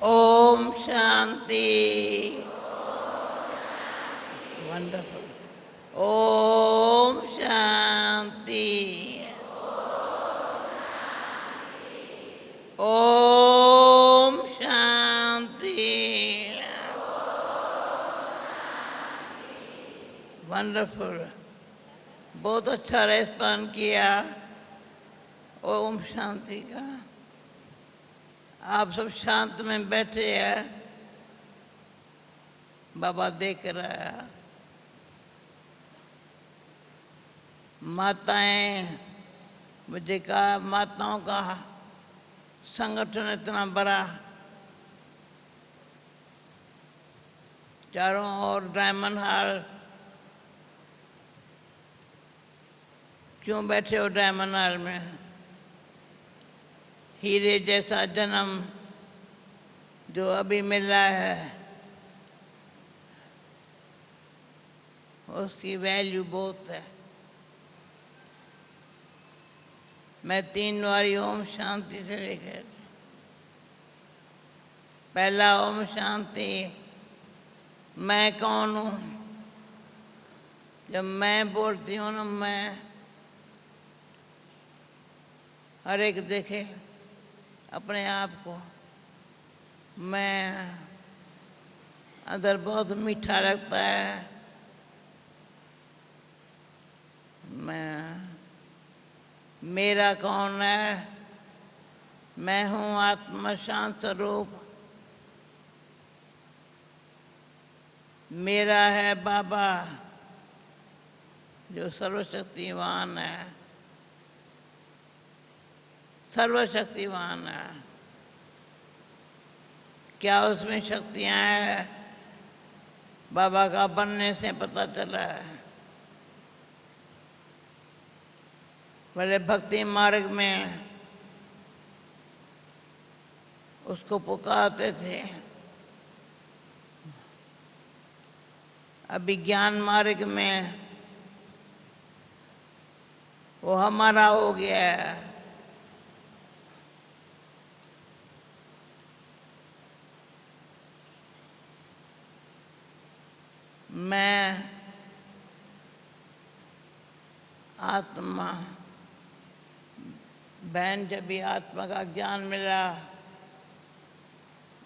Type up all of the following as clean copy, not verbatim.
Om Shanti. Wonderful. Om Shanti. Om Shanti. Wonderful. बहुत अच्छा respond किया ओम शांति का। आप सब शांत में बैठे हैं, बाबा देख रहा है। माताएं, मुझे कहा माताओं का संगठन इतना बड़ा, चारों ओर डायमंड हॉल, क्यों बैठे हो डायमंड हॉल में? हीरे जैसा जन्म जो अभी मिला है उसकी वैल्यू बहुत है। मैं 3 बार ओम शांति से लेकर, पहला ओम शांति, मैं कौन हूं? जब मैं बोलती हूं ना, मैं, हर एक देखे अपने आप को। मैं अंदर बहुत मीठा लगता है। मेरा कौन है? मैं हूं आत्मा शांत स्वरूप। मेरा है बाबा जो सर्वशक्तिवान है, सर्वशक्तिवान है। क्या उसमें शक्तियां हैं? बाबा का बनने से पता चला है। पहले भक्ति मार्ग में उसको पुकारते थे, अभी ज्ञान मार्ग में वो हमारा हो गया है। मैं आत्मा, बहन, जब भी आत्मा का ज्ञान मिला,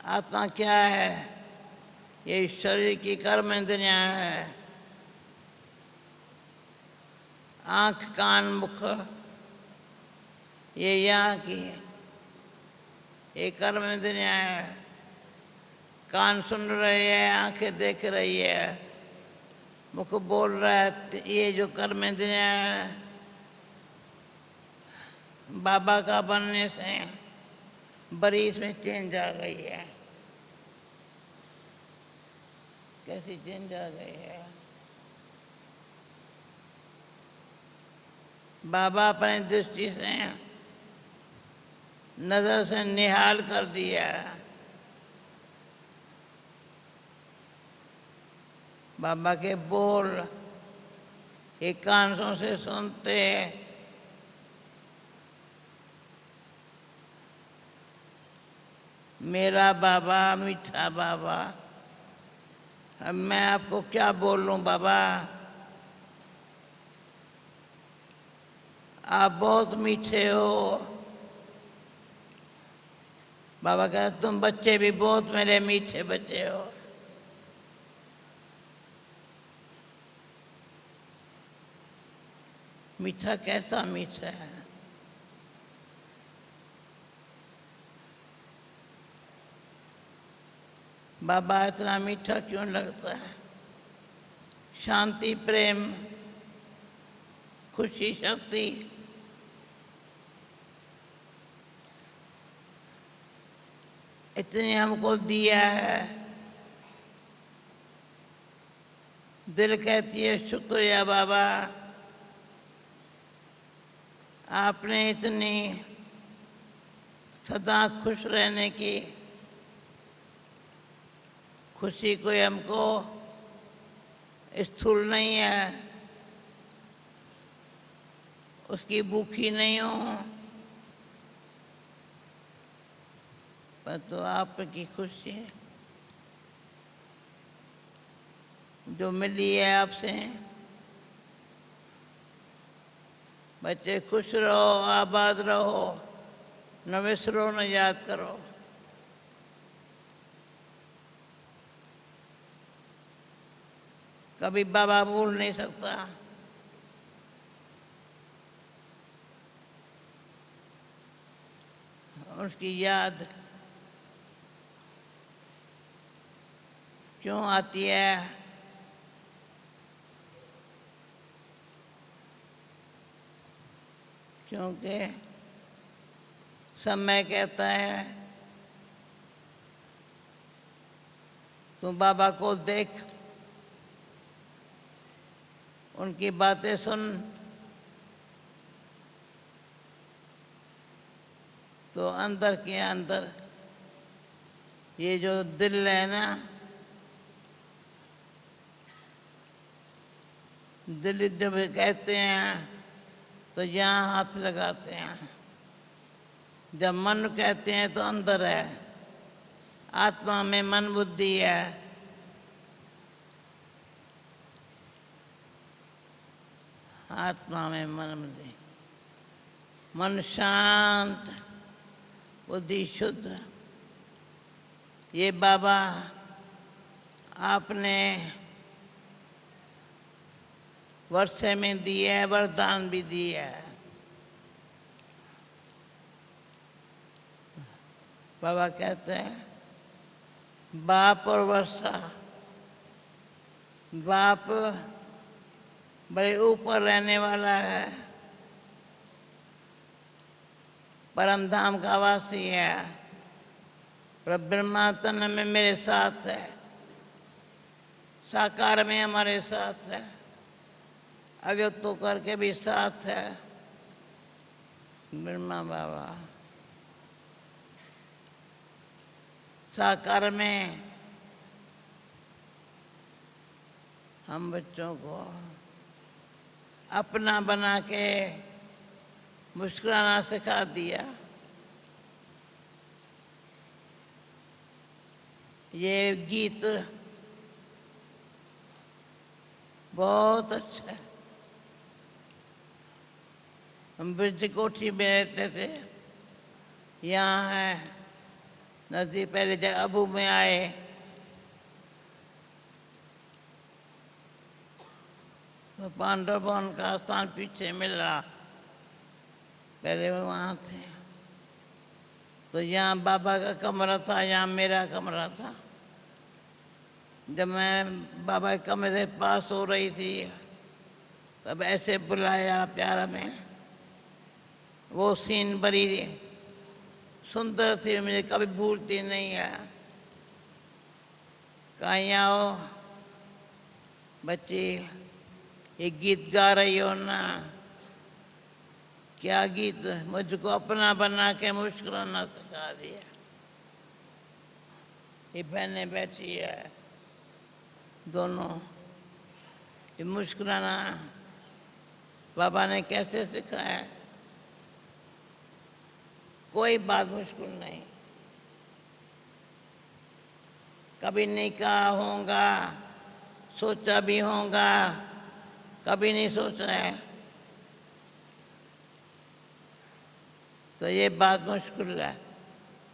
आत्मा क्या है? ये शरीर की कर्म इंद्रियां है। आंख, कान, मुख, ये यहाँ की ये कर्म इंद्रियां है। कान सुन रहे हैं, आंखें देख रही है, मुख बोल रहा है, ये जो कर्म इंद्रियां है, बाबा का बनने से बड़ी इसमें चेंज आ गई है। कैसी चेंज आ गई है? बाबा अपनी दृष्टि से नजर से निहाल कर दिया। बाबा के बोल एक कानों से सुनते, मेरा बाबा, मीठा बाबा। अब मैं आपको क्या बोलूं बाबा? आप बहुत मीठे हो। बाबा कहते तुम बच्चे भी बहुत मेरे मीठे बच्चे हो। मीठा कैसा मीठा है? बाबा इतना मीठा क्यों लगता है? शांति, प्रेम, खुशी, शक्ति, इतने हमको दिया है। दिल कहती है शुक्रिया बाबा, आपने इतनी सदा खुश रहने की खुशी, कोई हमको स्थूल नहीं है, उसकी भूखी नहीं हूं। पर तो आपकी खुशी जो मिली है आपसे। बच्चे खुश रहो, आबाद रहो, न विसरो न याद करो। कभी बाबा भूल नहीं सकता। उसकी याद क्यों आती है? क्योंकि समय कहता है तू बाबा को देख, उनकी बातें सुन, तो अंदर के अंदर ये जो दिल है ना, दिल जब कहते हैं तो यहाँ हाथ लगाते हैं। जब मन कहते हैं तो अंदर है। आत्मा में मन बुद्धि है। आत्मा में मन बुद्धि, मन शांत, बुद्धि शुद्ध। ये बाबा आपने वर्षे में दी है, वरदान भी दी है। बाबा कहते हैं बाप और वर्षा, बाप बड़े ऊपर रहने वाला है, परम धाम का वासी है, पर ब्रह्मा तन में मेरे साथ है, साकार में हमारे साथ है, अव्यक्त होकर के भी साथ है ब्रह्मा बाबा। साकार में हम बच्चों को अपना बना के मुस्कुराना सिखा दिया। ये गीत बहुत अच्छा है। हम ब्रज कोठी में रहते थे, यहाँ है नदी। पहले जब अबू में आए तो पांडव भवन का स्थान पीछे मिला, पहले वो वहाँ थे। तो यहाँ बाबा का कमरा था, यहाँ मेरा कमरा था। जब मैं बाबा के कमरे से पास हो रही थी तब ऐसे बुलाया प्यारा में। वो सीन बड़ी सुंदर थी, मुझे कभी भूलती नहीं है। कहीं आओ बच्ची, ये गीत गा रही हो ना? क्या गीत? मुझको अपना बना के मुस्कुराना सिखा दिया। ये बहनें बैठी है दोनों, ये मुस्कुराना बाबा ने कैसे सिखाया? कोई बात मुश्किल नहीं। कभी नहीं कहा होगा, सोचा भी होगा, कभी नहीं सोचा है। तो ये बात मुश्किल है।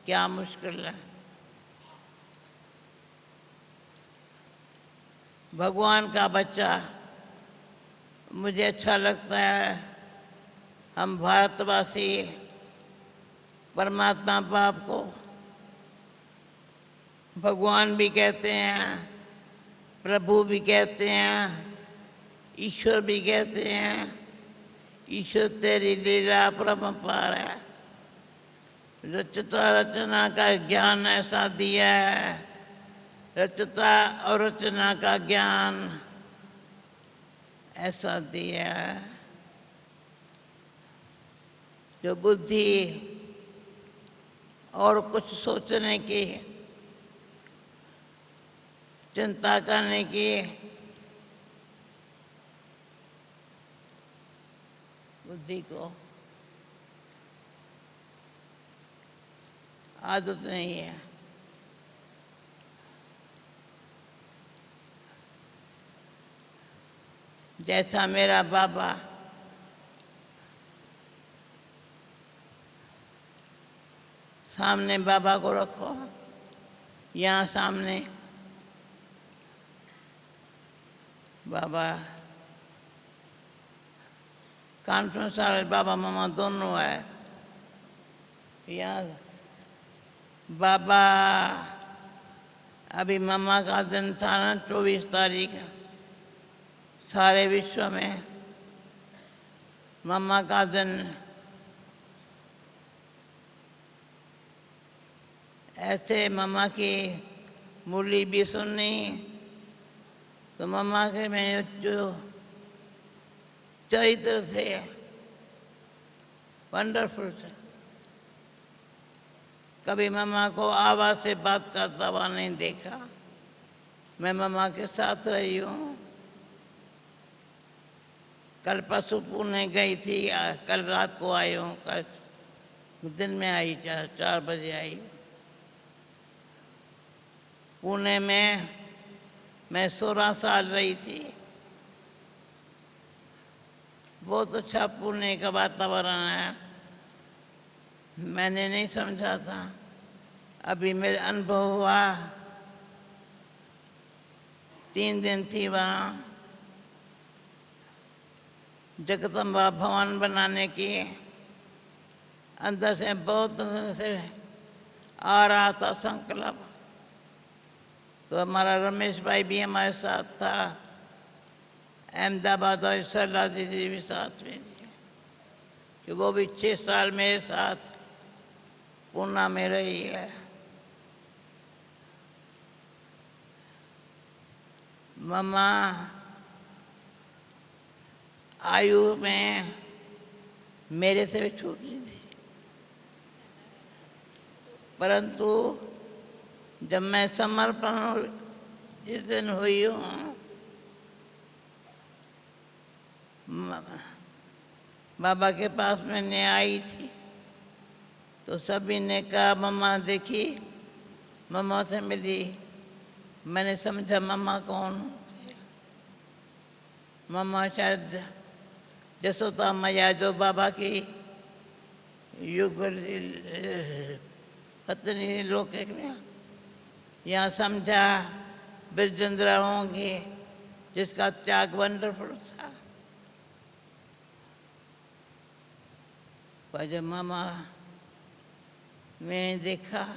क्या मुश्किल है? भगवान का बच्चा मुझे अच्छा लगता है। हम भारतवासी परमात्मा बाप को भगवान भी कहते हैं, प्रभु भी कहते हैं, ईश्वर भी कहते हैं। ईश्वर तेरी लीला परम्पार है। रचता रचना का ज्ञान ऐसा दिया है, रचता और रचना का ज्ञान ऐसा दिया है जो बुद्धि और कुछ सोचने की, चिंता करने की बुद्धि को आदत नहीं है। जैसा मेरा बाबा सामने बाबा को रखो, यहाँ सामने बाबा कॉन्फ्रेंस वाले बाबा मामा दोनों है। यहाँ बाबा अभी मामा का दिन था ना 24 तारीख, सारे विश्व में मामा का दिन। ऐसे मामा की मुरली भी सुननी, तो मामा के में जो चरित्र थे वंडरफुल थे। कभी मामा को आवाज से बात करता हुआ नहीं देखा। मैं मामा के साथ रही हूँ। कल परसों पुणे गई थी, कल रात को आई हूँ, कल दिन में आई, 4 बजे आई। पुणे में मैं 16 साल रही थी। बहुत अच्छा पुणे का वातावरण है, मैंने नहीं समझा था। अभी मेरे अनुभव हुआ, 3 दिन थी वहाँ। जगदम्बा भवन बनाने की अंदर से बहुत अंदर से आ रहा था संकल्प। तो हमारा रमेश भाई भी हमारे साथ था, अहमदाबाद और सरला दीदी भी साथ में थी, कि वो भी 6 साल मेरे साथ पूना में रही है। मम्मा आयु में मेरे से भी छोटी थी, परंतु जब मैं समर्पण जिस दिन हुई हूँ, बाबा के पास मैंने आई थी, तो सभी ने कहा मम्मा देखी, मम्मा से मिली। मैंने समझा मम्मा कौन। मम्मा शायद जसोदा मैया जो बाबा की युगल पत्नी लोके में, यहाँ समझा बिरजेंद्र होंगे, जिसका त्याग वंडरफुल था। पर जब मामा मैंने देखा,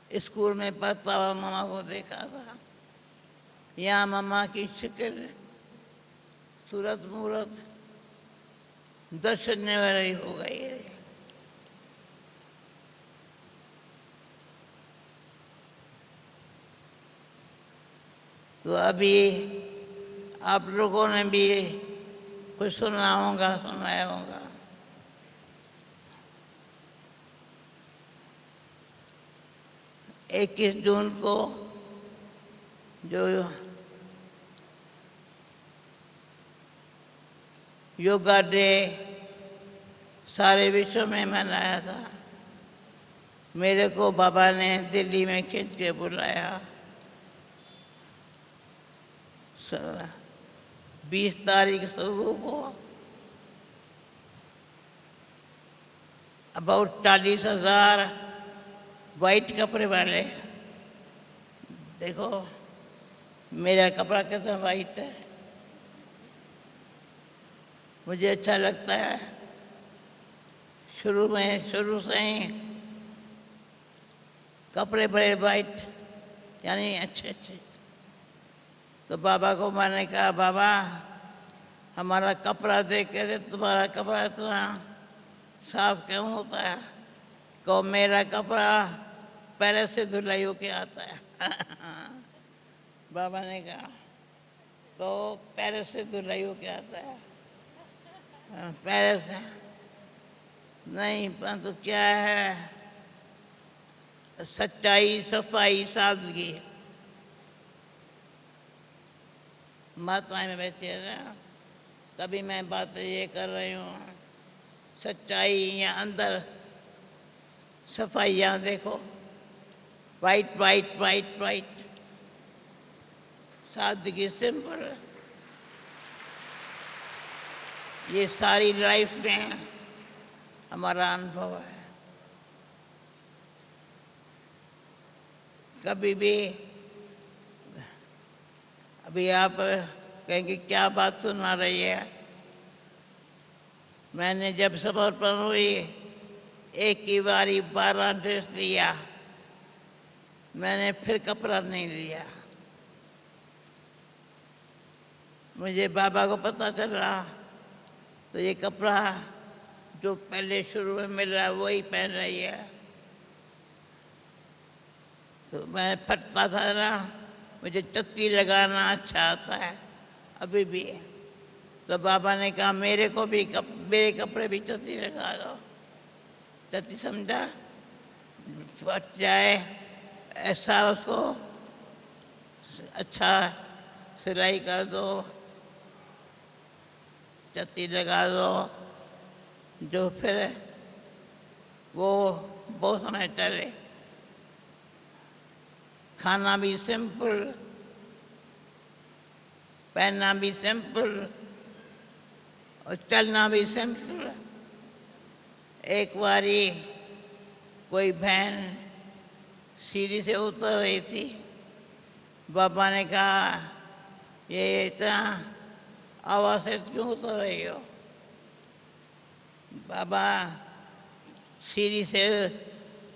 स्कूल में पढ़ता हुआ मामा को देखा था, यहाँ मामा की शक्ल, सूरत मूरत दर्शनीय वाली हो गई है। तो अभी आप लोगों ने भी कुछ सुना होगा, सुनाया होगा। 21 जून को जो योगा डे सारे विश्व में मनाया था, मेरे को बाबा ने दिल्ली में खींच के बुलाया। 20 तारीख सुबह को अबाउट 40,000 वाइट कपड़े वाले, देखो मेरा कपड़ा कितना वाइट है, मुझे अच्छा लगता है। शुरू से ही कपड़े बड़े वाइट, यानी अच्छे अच्छे। तो बाबा को मैंने कहा बाबा हमारा कपड़ा देख कर तुम्हारा कपड़ा इतना साफ क्यों होता है? को मेरा कपड़ा पहले से धुलाई होके आता है। बाबा ने कहा तो पैर से धुलाई होके आता है। पैर से नहीं, परंतु क्या है, सच्चाई, सफाई, सादगी। महात्मा में बैठे रहे, तभी मैं बात ये कर रही हूँ, सच्चाई या अंदर सफाइयाँ देखो, वाइट वाइट वाइट वाइट, सादगी, सिंपल। ये सारी लाइफ में हमारा अनुभव है। कभी भी अभी आप कहेंगे क्या बात सुना रही है। मैंने जब समर्पण हुई, एक ही बारी 12 ड्रेस लिया, मैंने फिर कपड़ा नहीं लिया। मुझे बाबा को पता चला तो ये कपड़ा जो पहले शुरू में मिल रहा है वही पहन रही है। तो मैं फटता था ना, मुझे चत्ती लगाना अच्छा आता है अभी भी। तो बाबा ने कहा मेरे को भी मेरे कपड़े भी चत्ती लगा दो। चत्ती समझा, फट जाए ऐसा उसको अच्छा सिलाई कर दो, चत्ती लगा दो, जो फिर वो बहुत समय चले। खाना भी सिंपल, पहनना भी सिंपल और चलना भी सिंपल। एक बारी कोई बहन सीढ़ी से उतर रही थी, बाबा ने कहा ये इतना आवाज से क्यों उतर रही हो। बाबा सीढ़ी से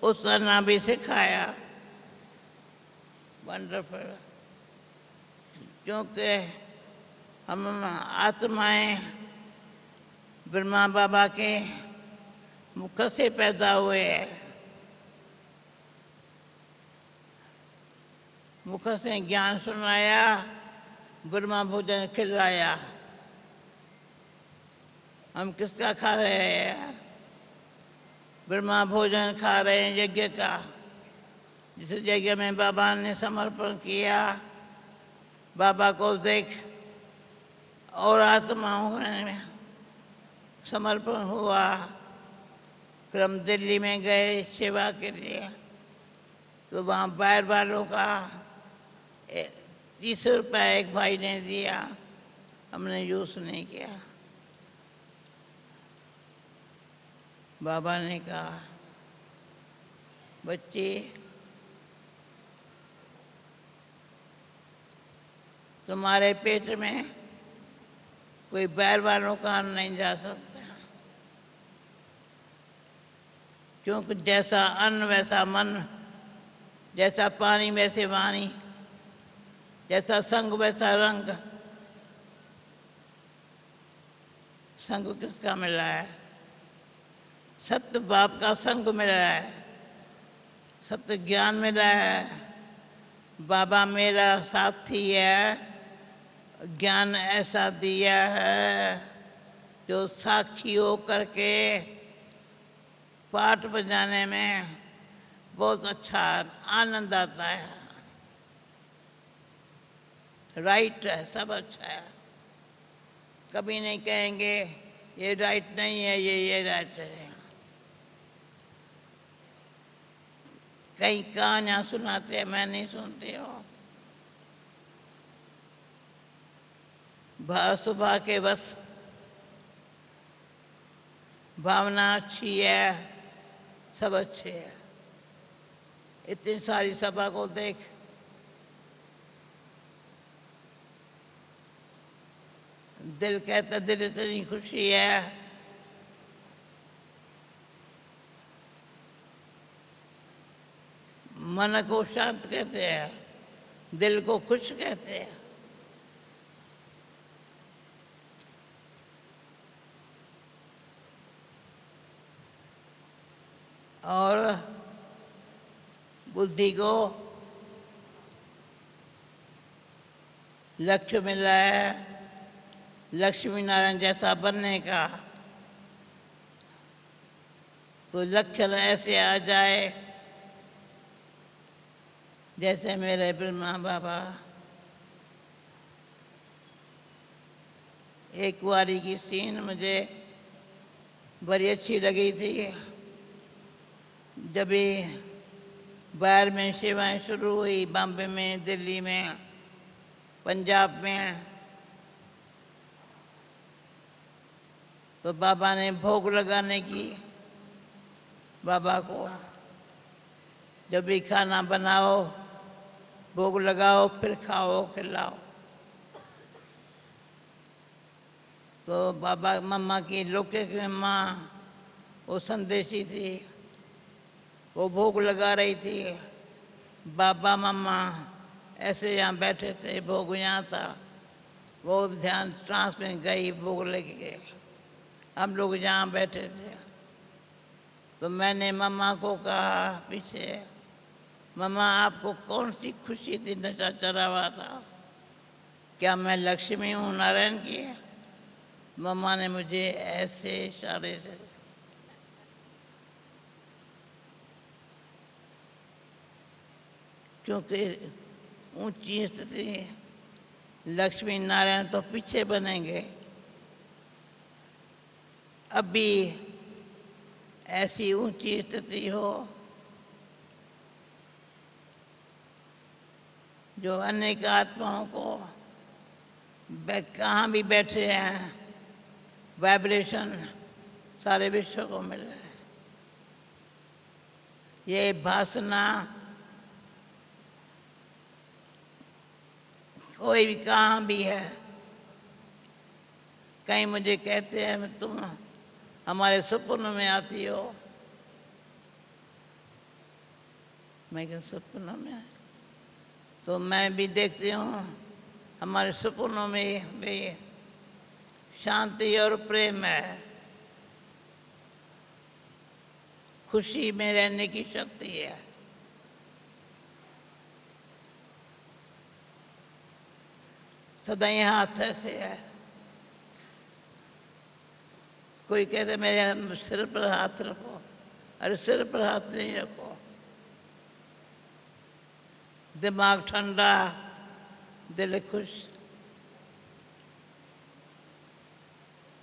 उतरना भी सिखाया। वंडरफुल। क्योंकि हम आत्माएं ब्रह्मा बाबा के मुख से पैदा हुए हैं। मुख से ज्ञान सुनाया, ब्रह्मा भोजन खिलाया। हम किसका खा रहे हैं? ब्रह्मा भोजन खा रहे हैं यज्ञ का, जिस यज्ञ में बाबा ने समर्पण किया। बाबा को देख और आत्माओं में समर्पण हुआ। फिर हम दिल्ली में गए सेवा के लिए, तो वहाँ बाहर वालों का 30 रुपया एक भाई ने दिया, हमने यूज नहीं किया। बाबा ने कहा बच्ची तुम्हारे पेट में कोई बैर वालों का अन्न नहीं जा सकता, क्योंकि जैसा अन्न वैसा मन, जैसा पानी वैसे वाणी, जैसा संग वैसा रंग। संग किसका मिला है? सत्य बाप का संग मिला है, सत्य ज्ञान मिला है। बाबा मेरा साथी है, ज्ञान ऐसा दिया है जो साक्षी हो करके पाठ बजाने में बहुत अच्छा आनंद आता है। राइट है, सब अच्छा है। कभी नहीं कहेंगे ये राइट नहीं है, ये राइट है। कई कहानियां सुनाते हैं, मैं नहीं सुनती हूँ। सुबह के बस भावना अच्छी है, सब अच्छे है। इतनी सारी सभा को देख दिल कहता दिल इतनी खुशी है। मन को शांत कहते हैं, दिल को खुश कहते हैं। और बुद्धि को लक्ष्य मिला है, लक्ष्मी नारायण जैसा बनने का। तो लक्ष्य ऐसे आ जाए जैसे मेरे ब्रह्मा बाबा। एक बारी की सीन मुझे बड़ी अच्छी लगी थी। जब भी बाहर में सेवाएं शुरू हुई, बॉम्बे में, दिल्ली में, पंजाब में, तो बाबा ने भोग लगाने की, बाबा को जब भी खाना बनाओ, भोग लगाओ, फिर खाओ, खिलाओ। तो बाबा मम्मा की लौकिक माँ वो संदेशी थी, वो भोग लगा रही थी। बाबा मम्मा ऐसे यहाँ बैठे थे, भोग यहाँ था, वो ध्यान ट्रांस में गई, भोग लेके गए। हम लोग यहाँ बैठे थे। तो मैंने मम्मा को कहा पीछे, मम्मा आपको कौन सी खुशी थी, नशा चढ़ा हुआ था? क्या मैं लक्ष्मी हूँ नारायण की? मम्मा ने मुझे ऐसे इशारे से, क्योंकि ऊंची स्थिति, लक्ष्मी नारायण तो पीछे बनेंगे। अभी ऐसी ऊंची स्थिति हो जो अनेक आत्माओं को कहाँ भी बैठे हैं, वाइब्रेशन सारे विश्व को मिल रहा है। ये भासना कोई भी कहाँ भी है। कहीं मुझे कहते हैं तुम हमारे सपनों में आती हो, मैं क्या सपनों में? तो मैं भी देखती हूँ हमारे सपनों में भी शांति और प्रेम है, खुशी में रहने की शक्ति है। सदा यहाँ हाथ ऐसे है। कोई कहते मेरे सिर पर हाथ रखो, अरे सिर पर हाथ नहीं रखो। दिमाग ठंडा, दिल खुश।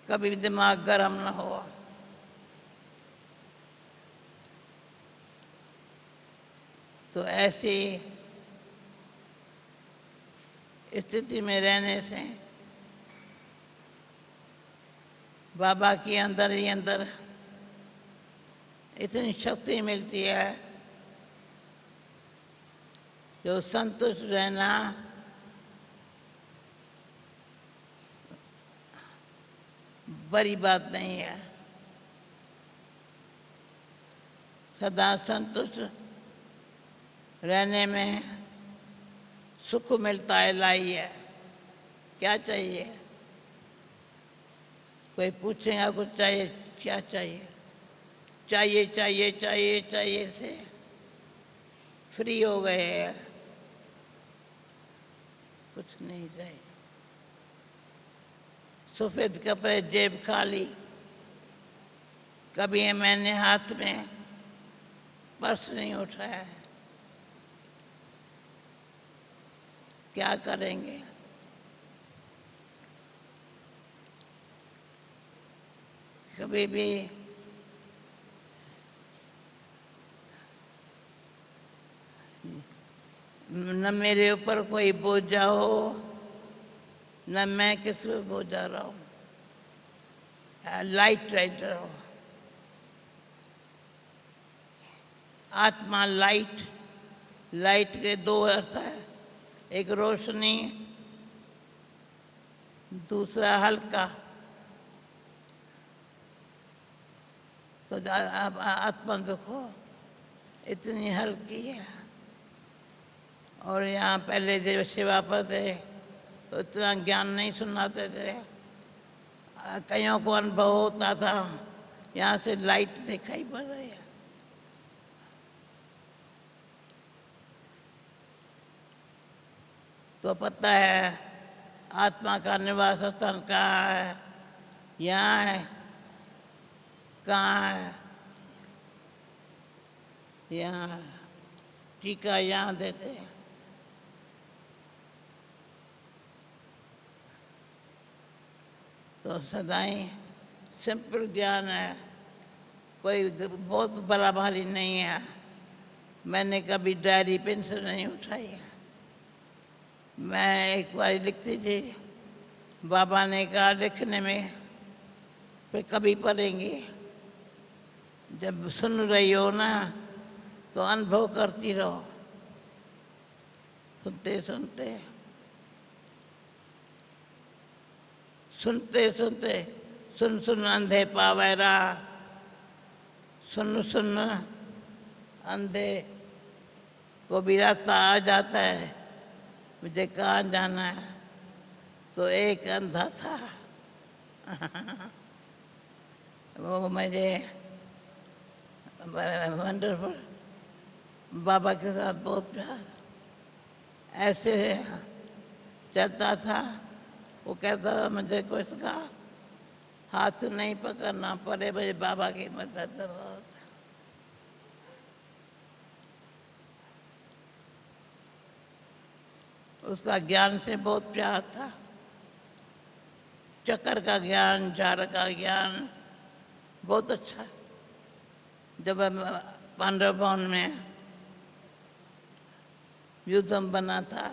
कभी भी दिमाग गर्म ना हो। तो ऐसी स्थिति में रहने से बाबा के अंदर ही अंदर इतनी शक्ति मिलती है जो संतुष्ट रहना बड़ी बात नहीं है। सदा संतुष्ट रहने में सुख मिलता है, लाई है। क्या चाहिए? कोई पूछेगा कुछ चाहिए, क्या चाहिए? चाहिए चाहिए चाहिए चाहिए से फ्री हो गए हैं, कुछ नहीं चाहिए। सफेद कपड़े, जेब खाली। कभी मैंने हाथ में पर्स नहीं उठाया है। क्या करेंगे? कभी भी न मेरे ऊपर कोई बोझा हो, न मैं किसी पर बोझा रहा हूं। लाइट राइटर हो। आत्मा लाइट, लाइट के दो अर्थ है, एक रोशनी, दूसरा हल्का। तो अब आत्मा देखो इतनी हल्की है। और यहाँ पहले जब सेवा पर थे तो इतना ज्ञान नहीं सुनाते थे। कईयों को अनुभव होता था यहाँ से लाइट दिखाई पड़ रही है। तो पता है आत्मा का निवास स्थान कहाँ है, यहाँ है, कहाँ है, यहाँ। टीका यहाँ देते हैं। तो सदाई सिंपल ज्ञान है। कोई बहुत बड़ा भारी नहीं है। मैंने कभी डायरी पेंसिल नहीं उठाई है। मैं एक बार लिखती थी, बाबा ने कहा लिखने में फिर कभी पढ़ेंगे। जब सुन रही हो ना तो अनुभव करती रहो, सुनते सुनते सुनते सुनते। सुन सुन अंधे पावैरा, सुन सुन अंधे को भी रास्ता आ जाता है। मुझे कहाँ जाना है? तो एक अंधा था वो मुझे वंडरफुल बाबा के साथ बहुत प्यार ऐसे चलता था। वो कहता था मुझे कुछ का हाथ नहीं पकड़ना पड़े, मुझे बाबा की मदद बहुत। उसका ज्ञान से बहुत प्यार था। चक्कर का ज्ञान, झाड़ का ज्ञान बहुत अच्छा। जब हम पांडव भवन में युद्धम बना था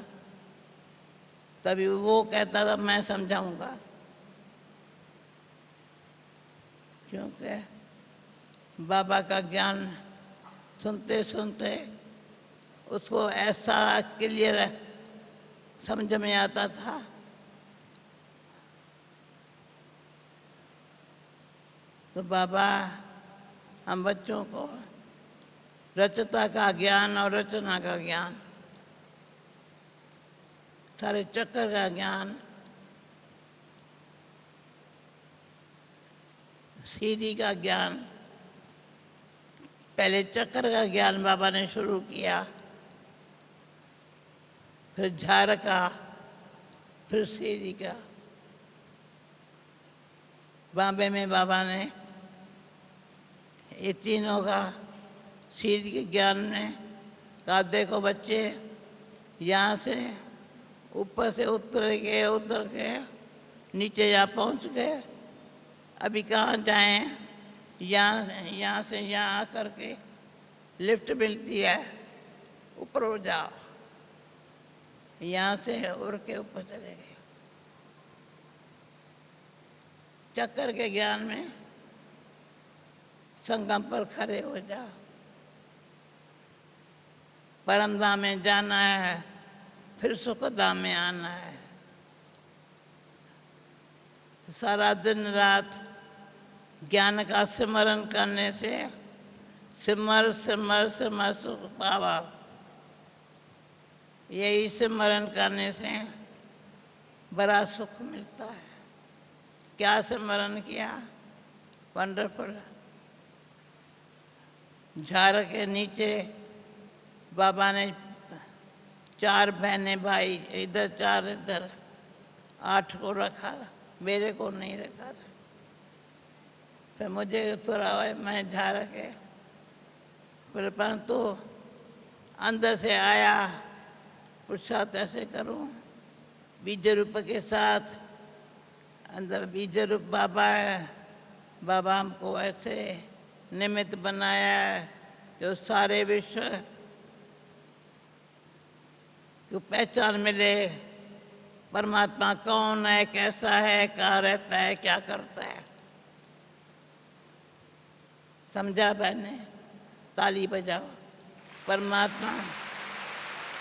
तभी वो कहता था मैं समझाऊंगा, क्योंकि बाबा का ज्ञान सुनते सुनते उसको ऐसा क्लियर समझ में आता था। तो बाबा हम बच्चों को रचता का ज्ञान और रचना का ज्ञान, सारे चक्कर का ज्ञान, सीढ़ी का ज्ञान, पहले चक्कर का ज्ञान बाबा ने शुरू किया, फिर झाड़ का, फिर सीढ़ी का। बॉम्बे में बाबा ने ये तीनों का सीढ़ी के ज्ञान में कहा देखो बच्चे, यहाँ से ऊपर से उतर के नीचे यहाँ पहुँच गए, अभी कहाँ जाएं? यहाँ से यहाँ आकर के लिफ्ट मिलती है, ऊपर उड़ जाओ। यहाँ से उड़ के ऊपर चले गए। चक्कर के ज्ञान में संगम पर खड़े हो जाओ। परमधाम में जाना है, फिर सुखधाम में आना है। सारा दिन रात ज्ञान का सिमरन करने से सिमर सिमर सिमर सुख पावा। यही सिमरन करने से बड़ा सुख मिलता है। क्या सिमरन किया? वंडरफुल। झाड़ के नीचे बाबा ने 4 बहनें भाई, इधर 4 इधर 8 को रखा, मेरे को नहीं रखा था। फिर मुझे थोड़ा मैं झाड़ के फिर परंतु अंदर से आया, पूछा कैसे करूं? बीज रूप के साथ अंदर बीज रूप बाबा है। बाबा हमको ऐसे निमित्त बनाया है जो सारे विश्व को पहचान मिले। परमात्मा कौन है, कैसा है, कहाँ रहता है, क्या करता है। समझा बहने? ताली बजाओ। परमात्मा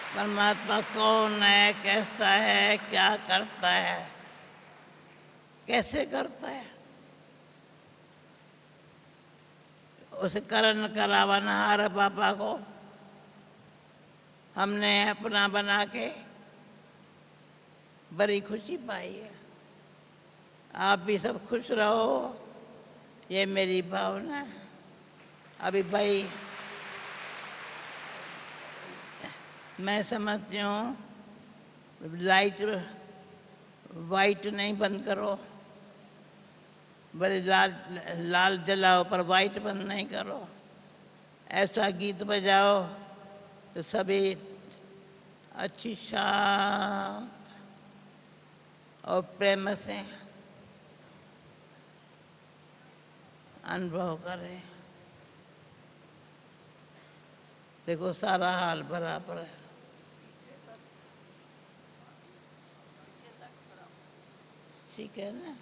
परमात्मा कौन है, कैसा है, क्या करता है, कैसे करता है। उस करण करावनहार बाबा को हमने अपना बना के बड़ी खुशी पाई है। आप भी सब खुश रहो, ये मेरी भावना है। अभी भाई मैं समझती हूँ लाइट वाइट नहीं बंद करो, बड़े लाल जलाओ पर वाइट बंद नहीं करो। ऐसा गीत बजाओ तो सभी अच्छी शांत और प्रेम से अनुभव करें। देखो सारा हाल बराबर है। ठीक है ना।